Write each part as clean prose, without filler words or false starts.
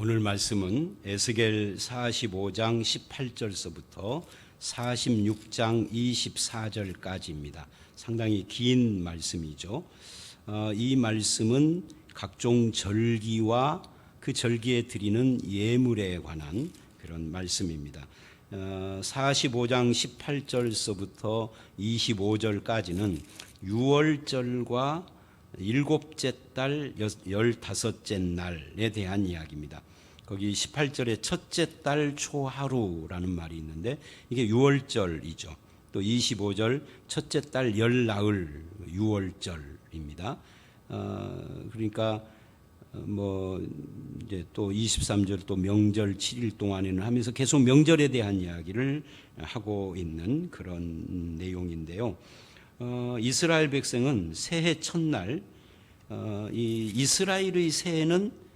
오늘 말씀은 에스겔 45장 18절서부터 46장 24절까지입니다. 상당히 긴 말씀이죠. 이 말씀은 각종 절기와 그 절기에 드리는 예물에 관한 그런 말씀입니다. 45장 18절서부터 25절까지는 유월절과 일곱째 달 15째 날에 대한 이야기입니다. 거기 18절에 첫째 달 초하루라는 말이 있는데 이게 유월절이죠. 또 25절 첫째 달 열나흘 유월절입니다. 그러니까 이제 또 23절 또 명절 7일 동안에는 하면서 계속 명절에 대한 이야기를 하고 있는 그런 내용인데요. 이스라엘 백성은 새해 첫날, 이 이스라엘의 새해는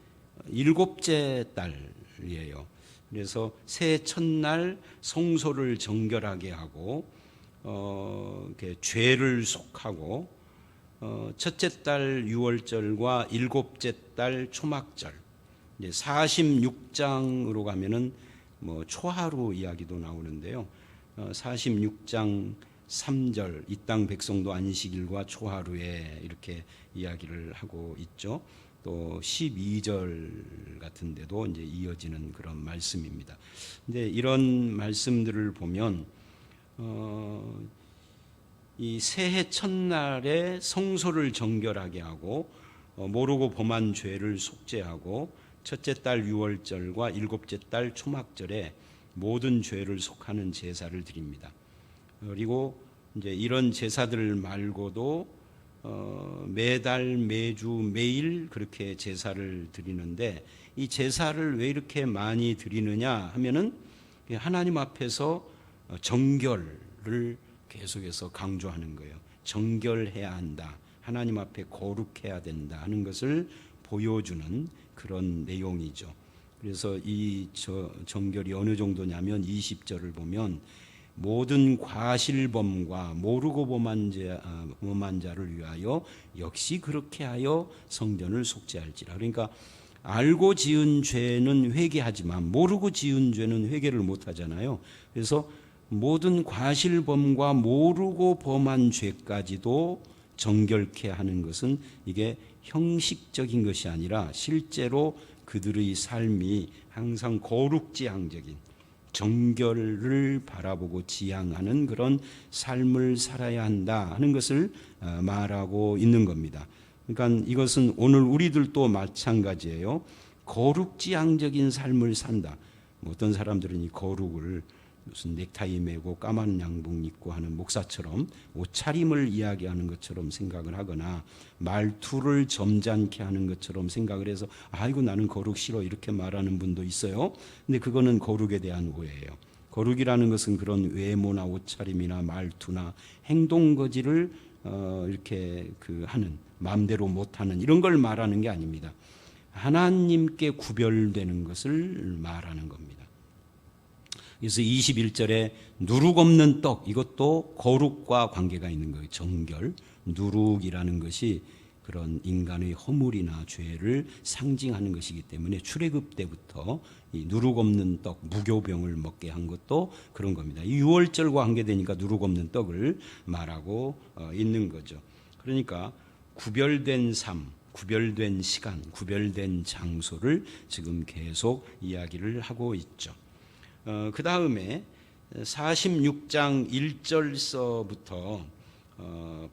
일곱째 달이에요. 그래서 새해 첫날 성소를 정결하게 하고, 이렇게 죄를 속하고, 첫째 달 유월절과 일곱째 달 초막절, 이제 46장으로 가면은 초하루 이야기도 나오는데요. 46장 3절 이 땅 백성도 안식일과 초하루에 이렇게 이야기를 하고 있죠. 또 12절 같은 데도 이제 이어지는 그런 말씀입니다. 근데 이런 말씀들을 보면 이 새해 첫날에 성소를 정결하게 하고 모르고 범한 죄를 속죄하고 첫째 달 유월절과 일곱째 달 초막절에 모든 죄를 속하는 제사를 드립니다. 그리고 이제 이런 제사들 말고도 매달 매주 매일 그렇게 제사를 드리는데 이 제사를 왜 이렇게 많이 드리느냐 하면은 하나님 앞에서 정결을 계속해서 강조하는 거예요. 정결해야 한다. 하나님 앞에 거룩해야 된다 하는 것을 보여주는 그런 내용이죠. 그래서 이 정결이 어느 정도냐면 20절을 보면 모든 과실범과 모르고 범한 자를 위하여 역시 그렇게 하여 성전을 속죄할지라. 그러니까 알고 지은 죄는 회개하지만 모르고 지은 죄는 회개를 못하잖아요. 그래서 모든 과실범과 모르고 범한 죄까지도 정결케 하는 것은 이게 형식적인 것이 아니라 실제로 그들의 삶이 항상 거룩지향적인 정결을 바라보고 지향하는 그런 삶을 살아야 한다 하는 것을 말하고 있는 겁니다. 그러니까 이것은 오늘 우리들도 마찬가지예요. 거룩지향적인 삶을 산다. 어떤 사람들은 이 거룩을 무슨 넥타이 매고 까만 양복 입고 하는 목사처럼 옷차림을 이야기하는 것처럼 생각을 하거나 말투를 점잖게 하는 것처럼 생각을 해서 아이고 나는 거룩 싫어 이렇게 말하는 분도 있어요. 근데 그거는 거룩에 대한 오해예요. 거룩이라는 것은 그런 외모나 옷차림이나 말투나 행동 거지를 이렇게 하는 마음대로 못하는 이런 걸 말하는 게 아닙니다. 하나님께 구별되는 것을 말하는 겁니다. 그래서 21절에 누룩 없는 떡, 이것도 거룩과 관계가 있는 거예요. 정결, 누룩이라는 것이 그런 인간의 허물이나 죄를 상징하는 것이기 때문에 출애굽 때부터 이 누룩 없는 떡, 무교병을 먹게 한 것도 그런 겁니다. 이 유월절과 관계되니까 누룩 없는 떡을 말하고 있는 거죠. 그러니까 구별된 삶, 구별된 시간, 구별된 장소를 지금 계속 이야기를 하고 있죠. 그 다음에 46장 1절서부터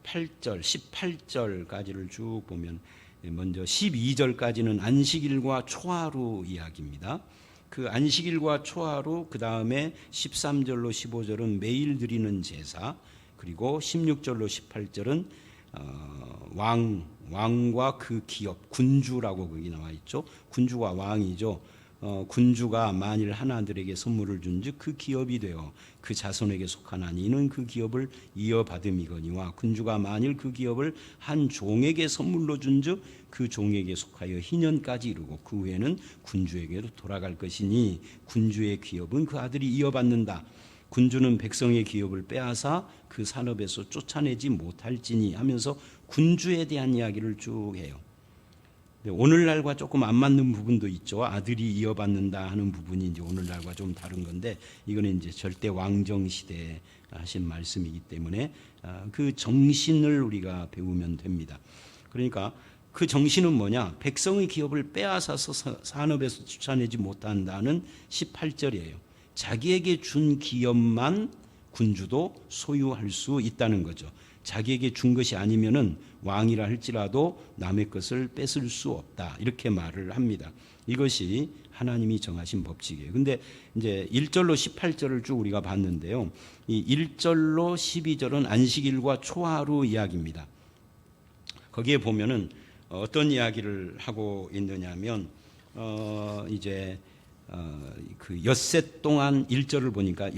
8절, 18절까지를 쭉 보면 먼저 12절까지는 안식일과 초하루 이야기입니다. 그 안식일과 초하루, 그 다음에 13절로 15절은 매일 드리는 제사, 그리고 16절로 18절은 왕과 그 기업, 군주라고 거기 나와 있죠. 군주가 왕이죠. 군주가 만일 하나들에게 선물을 준즉 그 기업이 되어 그 자손에게 속하나니 이는 그 기업을 이어받음이거니와 군주가 만일 그 기업을 한 종에게 선물로 준즉 그 종에게 속하여 희년까지 이르고 그 후에는 군주에게로 돌아갈 것이니 군주의 기업은 그 아들이 이어받는다. 군주는 백성의 기업을 빼앗아 그 산업에서 쫓아내지 못할지니 하면서 군주에 대한 이야기를 쭉 해요. 오늘날과 조금 안 맞는 부분도 있죠. 아들이 이어받는다 하는 부분이 이제 오늘날과 좀 다른 건데, 이거는 이제 절대 왕정 시대에 하신 말씀이기 때문에 그 정신을 우리가 배우면 됩니다. 그러니까 그 정신은 뭐냐? 백성의 기업을 빼앗아서 산업에서 쫓아내지 못한다는 18절이에요. 자기에게 준 기업만 군주도 소유할 수 있다는 거죠. 자기에게 준 것이 아니면은 왕이라 할지라도 남의 것을 뺏을 수 없다. 이렇게 말을 합니다. 이것이 하나님이 정하신 법칙이에요. 근데 이제 1절로 18절을 쭉 우리가 봤는데요. 이 1절로 12절은 안식일과 초하루 이야기입니다. 거기에 보면은 어떤 이야기를 하고 있느냐면 그 엿새 동안 1절을 보니까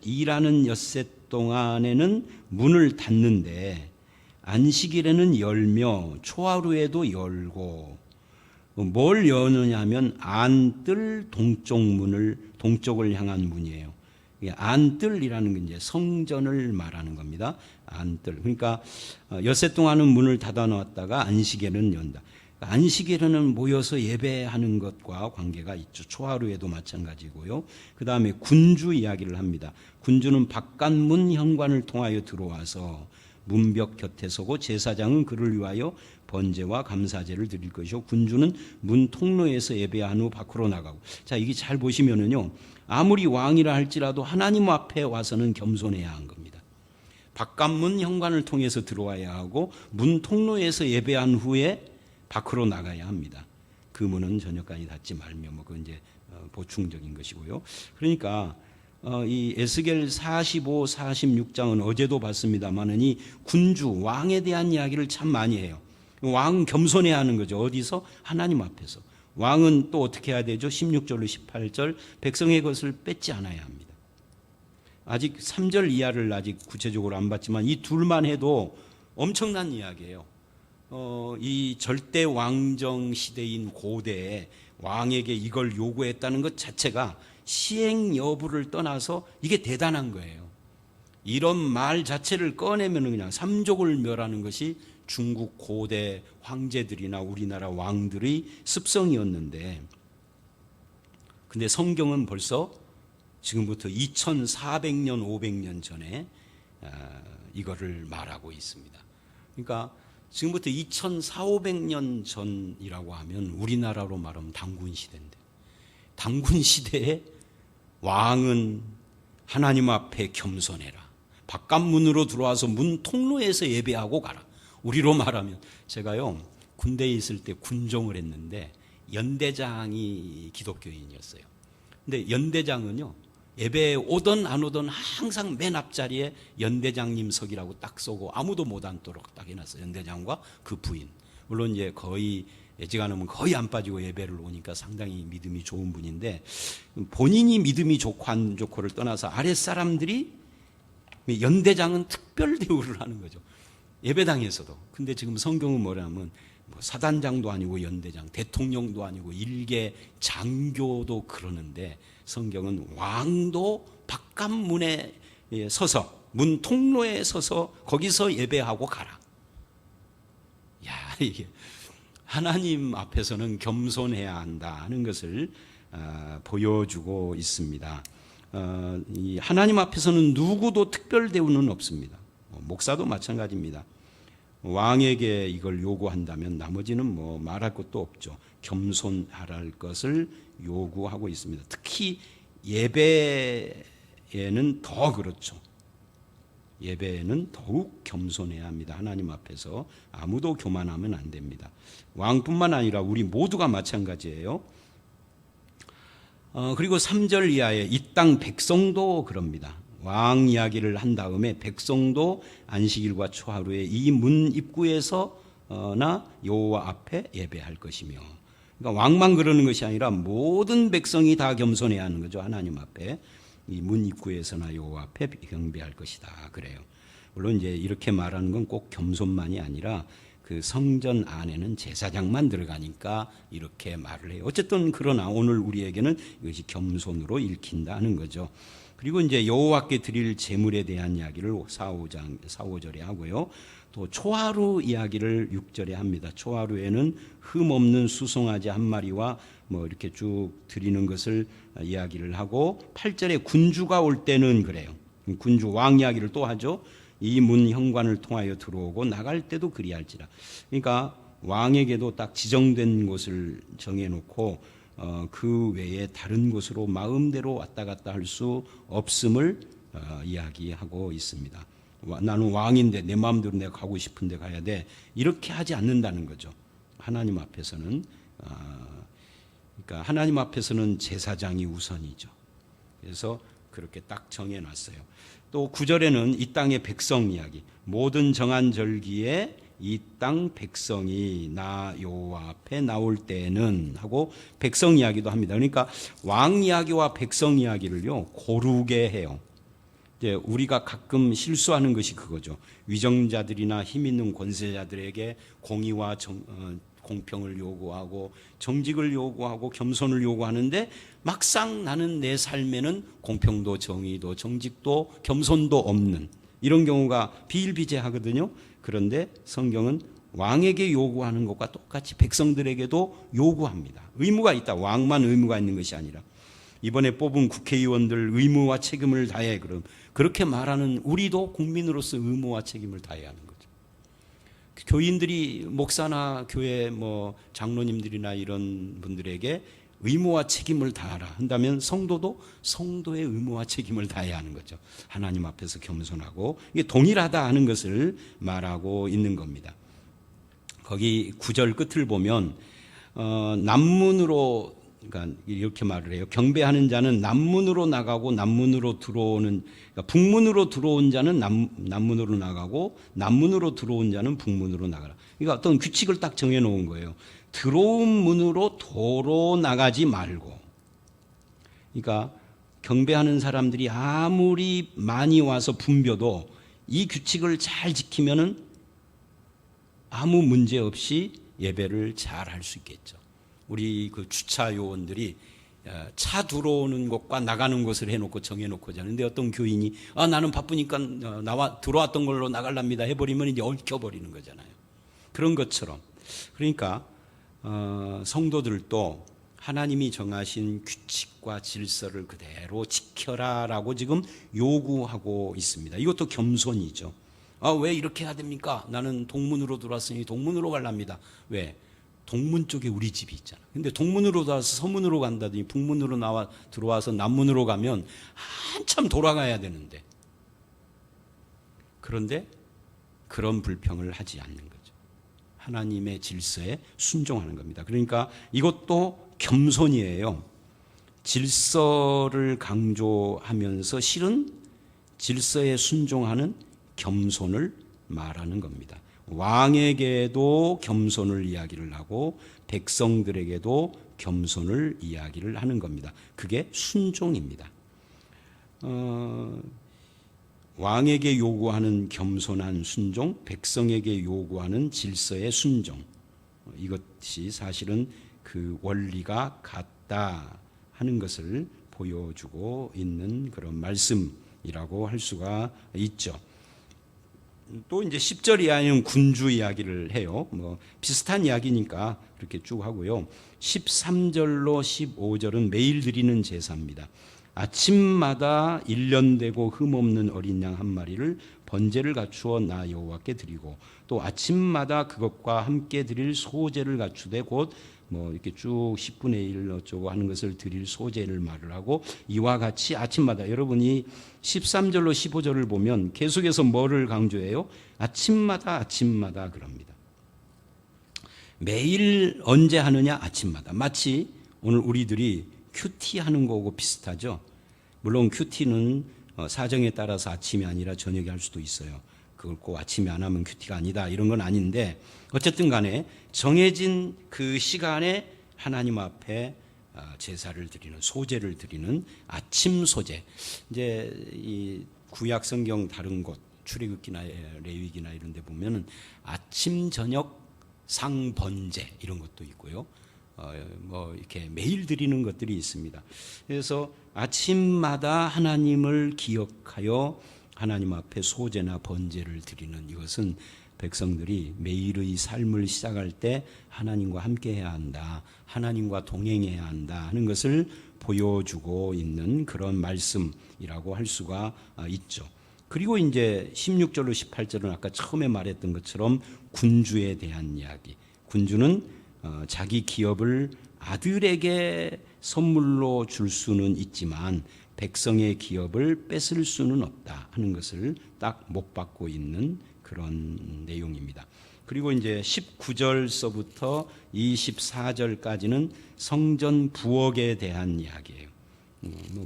일하는 엿새 동안에는 문을 닫는데 안식일에는 열며 초하루에도 열고, 뭘 여느냐 하면 안뜰 동쪽 문을, 동쪽을 향한 문이에요. 안뜰이라는 게 이제 성전을 말하는 겁니다. 안뜰. 그러니까 엿새 동안은 문을 닫아 놓았다가 안식일은 연다. 안식일에는 모여서 예배하는 것과 관계가 있죠. 초하루에도 마찬가지고요. 그 다음에 군주 이야기를 합니다. 군주는 바깥문 현관을 통하여 들어와서 문벽 곁에 서고 제사장은 그를 위하여 번제와 감사제를 드릴 것이요, 군주는 문 통로에서 예배한 후 밖으로 나가고. 자, 이게 잘 보시면은요, 아무리 왕이라 할지라도 하나님 앞에 와서는 겸손해야 한 겁니다. 바깥문 현관을 통해서 들어와야 하고 문 통로에서 예배한 후에 밖으로 나가야 합니다. 그 문은 저녁까지 닫지 말며, 그건 이제 보충적인 것이고요. 그러니까 이 에스겔 45, 46장은 어제도 봤습니다만은 이 군주, 왕에 대한 이야기를 참 많이 해요. 왕은 겸손해야 하는 거죠. 어디서? 하나님 앞에서. 왕은 또 어떻게 해야 되죠? 16절로 18절, 백성의 것을 뺏지 않아야 합니다. 아직 3절 이하를 아직 구체적으로 안 봤지만 이 둘만 해도 엄청난 이야기예요. 이 절대 왕정 시대인 고대에 왕에게 이걸 요구했다는 것 자체가 시행 여부를 떠나서 이게 대단한 거예요. 이런 말 자체를 꺼내면 그냥 삼족을 멸하는 것이 중국 고대 황제들이나 우리나라 왕들의 습성이었는데, 근데 성경은 벌써 지금부터 2400년 500년 전에 이거를 말하고 있습니다. 그러니까 지금부터 2400~500년 전이라고 하면 우리나라로 말하면 단군 시대인데, 단군 시대에 왕은 하나님 앞에 겸손해라. 바깥문으로 들어와서 문 통로에서 예배하고 가라. 우리로 말하면, 제가요 군대에 있을 때 군종을 했는데 연대장이 기독교인이었어요. 근데 연대장은요, 예배에 오든 안 오든 항상 맨 앞자리에 연대장님석이라고 딱 쏘고 아무도 못 앉도록 딱 해놨어요. 연대장과 그 부인. 물론 이제 거의 예지간하면 거의 안 빠지고 예배를 오니까 상당히 믿음이 좋은 분인데, 본인이 믿음이 좋고 안 좋고를 떠나서 아랫사람들이 연대장은 특별 대우를 하는 거죠. 예배당에서도. 근데 지금 성경은 뭐냐면 사단장도 아니고 연대장, 대통령도 아니고 일개 장교도 그러는데, 성경은 왕도 바깥문에 서서 문 통로에 서서 거기서 예배하고 가라. 야, 이게 하나님 앞에서는 겸손해야 한다는 것을 보여주고 있습니다. 이 하나님 앞에서는 누구도 특별 대우는 없습니다. 목사도 마찬가지입니다. 왕에게 이걸 요구한다면 나머지는 뭐 말할 것도 없죠. 겸손할 것을 요구하고 있습니다. 특히 예배에는 더 그렇죠. 예배에는 더욱 겸손해야 합니다. 하나님 앞에서 아무도 교만하면 안 됩니다. 왕뿐만 아니라 우리 모두가 마찬가지예요. 그리고 3절 이하에 이 땅 백성도 그럽니다. 왕 이야기를 한 다음에 백성도 안식일과 초하루에 이 문 입구에서나 여호와 앞에 예배할 것이며, 그러니까 왕만 그러는 것이 아니라 모든 백성이 다 겸손해야 하는 거죠. 하나님 앞에 이 문 입구에서나 여호와 앞에 경배할 것이다. 그래요. 물론 이제 이렇게 말하는 건 꼭 겸손만이 아니라 그 성전 안에는 제사장만 들어가니까 이렇게 말을 해요. 어쨌든 그러나 오늘 우리에게는 이것이 겸손으로 읽힌다는 거죠. 그리고 이제 여호와께 드릴 제물에 대한 이야기를 4, 5절에 하고요. 또 초하루 이야기를 6절에 합니다. 초하루에는 흠 없는 수송아지 한 마리와 뭐 이렇게 쭉 드리는 것을 이야기를 하고 8절에 군주가 올 때는 그래요. 군주 왕 이야기를 또 하죠. 이 문 현관을 통하여 들어오고 나갈 때도 그리할지라. 그러니까 왕에게도 딱 지정된 곳을 정해놓고 그 외에 다른 곳으로 마음대로 왔다 갔다 할 수 없음을 이야기하고 있습니다. 나는 왕인데 내 마음대로 내가 가고 싶은데 가야 돼. 이렇게 하지 않는다는 거죠. 하나님 앞에서는. 그러니까 하나님 앞에서는 제사장이 우선이죠. 그래서 그렇게 딱 정해놨어요. 또 9절에는 이 땅의 백성 이야기. 모든 정한 절기에 이 땅 백성이 나 여호와 앞에 나올 때는 하고 백성 이야기도 합니다. 그러니까 왕 이야기와 백성 이야기를요 고르게 해요. 이제 우리가 가끔 실수하는 것이 그거죠. 위정자들이나 힘 있는 권세자들에게 공의와 공평을 요구하고 정직을 요구하고 겸손을 요구하는데 막상 나는 내 삶에는 공평도 정의도 정직도 겸손도 없는 이런 경우가 비일비재하거든요. 그런데 성경은 왕에게 요구하는 것과 똑같이 백성들에게도 요구합니다. 의무가 있다. 왕만 의무가 있는 것이 아니라 이번에 뽑은 국회의원들 의무와 책임을 다해 그렇게 말하는 우리도 국민으로서 의무와 책임을 다해야 하는 거죠. 교인들이 목사나 교회 장로님들이나 이런 분들에게 의무와 책임을 다하라 한다면 성도도 성도의 의무와 책임을 다해야 하는 거죠. 하나님 앞에서 겸손하고 이게 동일하다 하는 것을 말하고 있는 겁니다. 거기 9절 끝을 보면 남문으로 그러니까 이렇게 말을 해요. 경배하는 자는 남문으로 나가고 남문으로 들어오는 그러니까 북문으로 들어온 자는 남문으로 나가고 남문으로 들어온 자는 북문으로 나가라. 그러니까 어떤 규칙을 딱 정해 놓은 거예요. 들어온 문으로 도로 나가지 말고. 그러니까 경배하는 사람들이 아무리 많이 와서 붐벼도 이 규칙을 잘 지키면은 아무 문제 없이 예배를 잘 할 수 있겠죠. 우리 그 주차 요원들이 차 들어오는 곳과 나가는 곳을 해놓고 정해놓고 자는데 어떤 교인이 나는 바쁘니까 들어왔던 걸로 나가랍니다 해버리면 이제 얽혀버리는 거잖아요. 그런 것처럼 그러니까 성도들도 하나님이 정하신 규칙과 질서를 그대로 지켜라라고 지금 요구하고 있습니다. 이것도 겸손이죠. 왜 이렇게 해야 됩니까? 나는 동문으로 들어왔으니 동문으로 가랍니다. 왜? 동문 쪽에 우리 집이 있잖아. 근데 동문으로 들어와서 서문으로 간다더니 북문으로 들어와서 남문으로 가면 한참 돌아가야 되는데. 그런데 그런 불평을 하지 않는 거죠. 하나님의 질서에 순종하는 겁니다. 그러니까 이것도 겸손이에요. 질서를 강조하면서 실은 질서에 순종하는 겸손을 말하는 겁니다. 왕에게도 겸손을 이야기를 하고 백성들에게도 겸손을 이야기를 하는 겁니다. 그게 순종입니다. 왕에게 요구하는 겸손한 순종, 백성에게 요구하는 질서의 순종. 이것이 사실은 그 원리가 같다 하는 것을 보여주고 있는 그런 말씀이라고 할 수가 있죠. 또 이제 10절 이하는 군주 이야기를 해요. 비슷한 이야기니까 그렇게 쭉 하고요. 13절로 15절은 매일 드리는 제사입니다. 아침마다 1년 되고 흠없는 어린 양 한 마리를 번제를 갖추어 나 여호와께 드리고 또 아침마다 그것과 함께 드릴 소제를 갖추되 곧 이렇게 쭉 10분의 1 어쩌고 하는 것을 드릴 소제를 말을 하고 이와 같이 아침마다 여러분이 13절로 15절을 보면 계속해서 뭐를 강조해요? 아침마다 그럽니다. 매일 언제 하느냐? 아침마다. 마치 오늘 우리들이 큐티 하는 거하고 비슷하죠. 물론 큐티는 사정에 따라서 아침이 아니라 저녁에 할 수도 있어요. 그걸 꼭 아침에 안 하면 큐티가 아니다 이런 건 아닌데 어쨌든 간에 정해진 그 시간에 하나님 앞에 제사를 드리는 소제를 드리는 아침 소제. 이제 이 구약 성경 다른 곳 출애굽기나 레위기나 이런 데 보면은 아침 저녁 상번제 이런 것도 있고요. 이렇게 매일 드리는 것들이 있습니다. 그래서 아침마다 하나님을 기억하여 하나님 앞에 소제나 번제를 드리는 이것은 백성들이 매일의 삶을 시작할 때 하나님과 함께해야 한다, 하나님과 동행해야 한다 하는 것을 보여주고 있는 그런 말씀이라고 할 수가 있죠. 그리고 이제 16절로 18절은 아까 처음에 말했던 것처럼 군주에 대한 이야기. 군주는 자기 기업을 아들에게 선물로 줄 수는 있지만 백성의 기업을 뺏을 수는 없다 하는 것을 딱 못 받고 있는 그런 내용입니다. 그리고 이제 19절서부터 24절까지는 성전 부엌에 대한 이야기예요.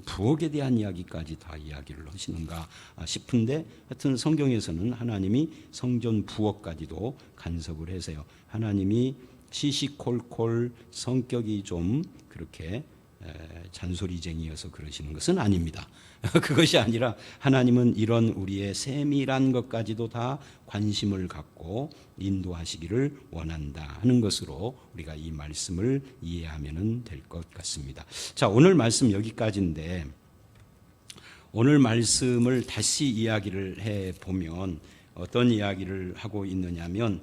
부엌에 대한 이야기까지 다 이야기를 하시는가 싶은데 하여튼 성경에서는 하나님이 성전 부엌까지도 간섭을 해서요. 하나님이 시시콜콜 성격이 좀 그렇게 잔소리쟁이여서 그러시는 것은 아닙니다. 그것이 아니라 하나님은 이런 우리의 세밀한 것까지도 다 관심을 갖고 인도하시기를 원한다 하는 것으로 우리가 이 말씀을 이해하면 될 것 같습니다. 자, 오늘 말씀 여기까지인데 오늘 말씀을 다시 이야기를 해보면 어떤 이야기를 하고 있느냐면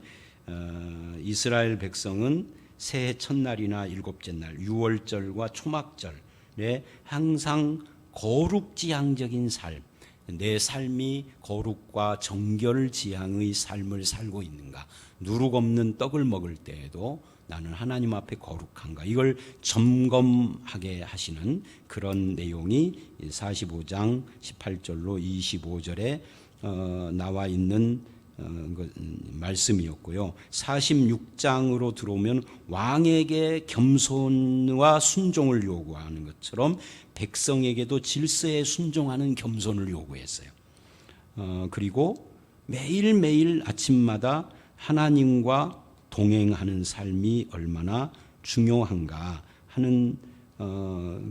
이스라엘 백성은 새해 첫날이나 일곱째 날 유월절과 초막절에 항상 거룩지향적인 삶, 내 삶이 거룩과 정결지향의 삶을 살고 있는가, 누룩 없는 떡을 먹을 때에도 나는 하나님 앞에 거룩한가, 이걸 점검하게 하시는 그런 내용이 45장 18절로 25절에 나와 있는 말씀이었고요. 46장으로 들어오면 왕에게 겸손과 순종을 요구하는 것처럼 백성에게도 질서에 순종하는 겸손을 요구했어요. 그리고 매일매일 아침마다 하나님과 동행하는 삶이 얼마나 중요한가 하는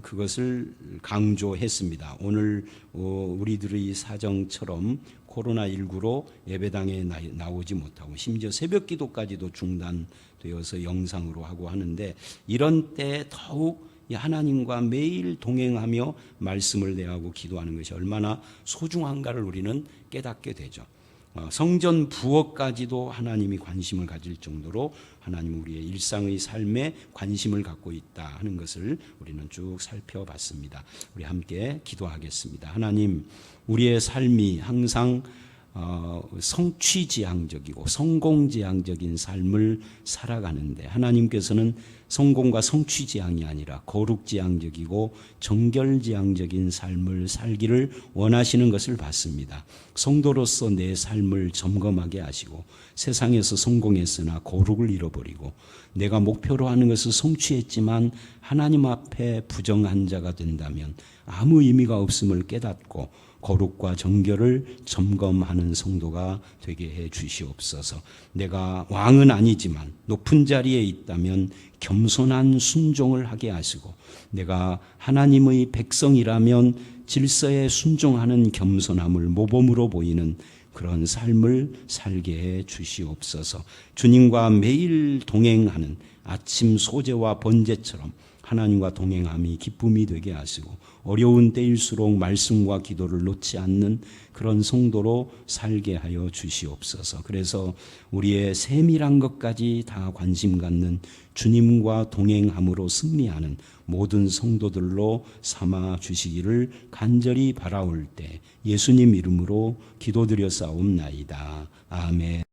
그것을 강조했습니다. 오늘 우리들의 사정처럼 코로나19로 예배당에 나오지 못하고 심지어 새벽 기도까지도 중단되어서 영상으로 하고 하는데 이런 때 더욱 하나님과 매일 동행하며 말씀을 대하고 기도하는 것이 얼마나 소중한가를 우리는 깨닫게 되죠. 성전 부엌까지도 하나님이 관심을 가질 정도로 하나님 우리의 일상의 삶에 관심을 갖고 있다 하는 것을 우리는 쭉 살펴봤습니다. 우리 함께 기도하겠습니다. 하나님, 우리의 삶이 항상 성취지향적이고 성공지향적인 삶을 살아가는데 하나님께서는 성공과 성취지향이 아니라 거룩지향적이고 정결지향적인 삶을 살기를 원하시는 것을 봤습니다. 성도로서 내 삶을 점검하게 하시고 세상에서 성공했으나 거룩을 잃어버리고 내가 목표로 하는 것을 성취했지만 하나님 앞에 부정한 자가 된다면 아무 의미가 없음을 깨닫고 거룩과 정결을 점검하는 성도가 되게 해 주시옵소서. 내가 왕은 아니지만 높은 자리에 있다면 겸손한 순종을 하게 하시고 내가 하나님의 백성이라면 질서에 순종하는 겸손함을 모범으로 보이는 그런 삶을 살게 해 주시옵소서. 주님과 매일 동행하는 아침 소재와 번제처럼 하나님과 동행함이 기쁨이 되게 하시고 어려운 때일수록 말씀과 기도를 놓지 않는 그런 성도로 살게 하여 주시옵소서. 그래서 우리의 세밀한 것까지 다 관심 갖는 주님과 동행함으로 승리하는 모든 성도들로 삼아 주시기를 간절히 바라올 때 예수님 이름으로 기도드려 싸움나이다. 아멘.